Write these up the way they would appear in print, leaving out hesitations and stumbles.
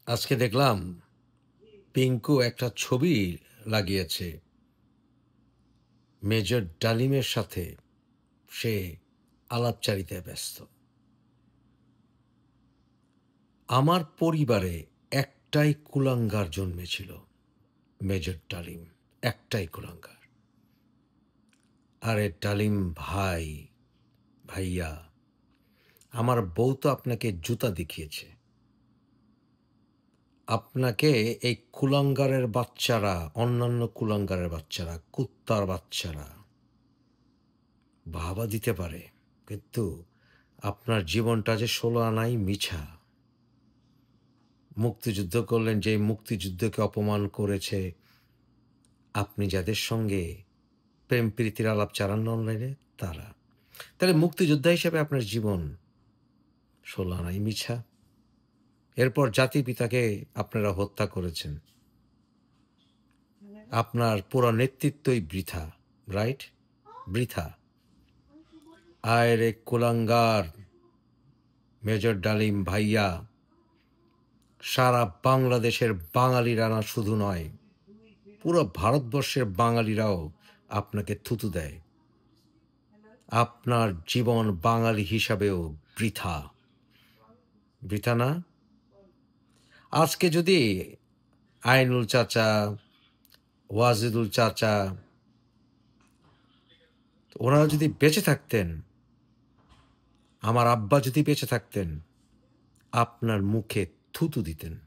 আজকে দেখলাম পিঙ্কু একটা ছবি লাগিয়েছে মেজর ডালিমের সাথে। সে আলাপচারিতায় ব্যস্ত। আমার পরিবারে একটাই কুলাঙ্গার জন্মেছিল, মেজর ডালিম। একটাই কুলাঙ্গার। আরে ডালিম ভাই, ভাইয়া, আমার বউ তো আপনাকে জুতা দেখিয়েছে। আপনাকে এই কুলাঙ্গারের বাচ্চারা, অন্যান্য কুলাঙ্গারের বাচ্চারা, কুত্তার বাচ্চারা বাহবা দিতে পারে, কিন্তু আপনার জীবনটা যে 16 আনাই মিছা। মুক্তিযুদ্ধ করলেন, যে মুক্তিযুদ্ধকে অপমান করেছে, আপনি যাদের সঙ্গে প্রেম প্রীতির আলাপ চালান অনলাইনে, তারা। তাহলে মুক্তিযোদ্ধা হিসেবে আপনার জীবন 16 আনাই মিছা। এরপর জাতির পিতাকে আপনারা হত্যা করেছেন। আপনার পুরো নেতৃত্বই বৃথা, রাইট? বৃথা। আয় রে কুলাঙ্গার মেজর ডালিম ভাইয়া, সারা বাংলাদেশের বাঙালিরা না শুধু নয়, পুরো ভারতবর্ষের বাঙালিরাও আপনাকে থুতু দেয়। আপনার জীবন বাঙালি হিসাবেও বৃথা। বৃথা না? আজকে যদি আইনুল চাচা, ওয়াজিদুল চাচা, ওনারা যদি বেঁচে থাকতেন, আমার আব্বা যদি বেঁচে থাকতেন, আপনার মুখে থুতু দিতেন।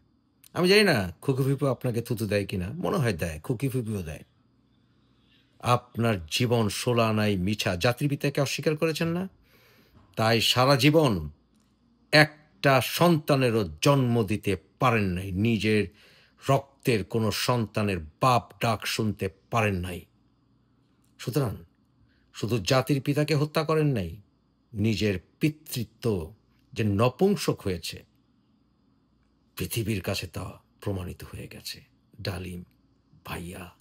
আমি জানি না খুকি ফুপু আপনাকে থুতু দেয় কিনা, মনে হয় দেয়, খুকি ফুপুও দেয়। আপনার জীবন 16 আনাই মিছা। জাতির পিতাকে অস্বীকার করেছেন না, তাই সারা জীবন একটা সন্তানেরও জন্ম দিতে পারেন নাই। নিজের রক্তের কোনো সন্তানের বাপ ডাক শুনতে পারেন নাই। সুতরাং শুধু জাতির পিতাকে হত্যা করেন নাই, নিজের পিতৃত্ব যে নপুংসক হয়েছে, পৃথিবীর কাছে তা প্রমাণিত হয়ে গেছে। ডালিম ভাইয়া।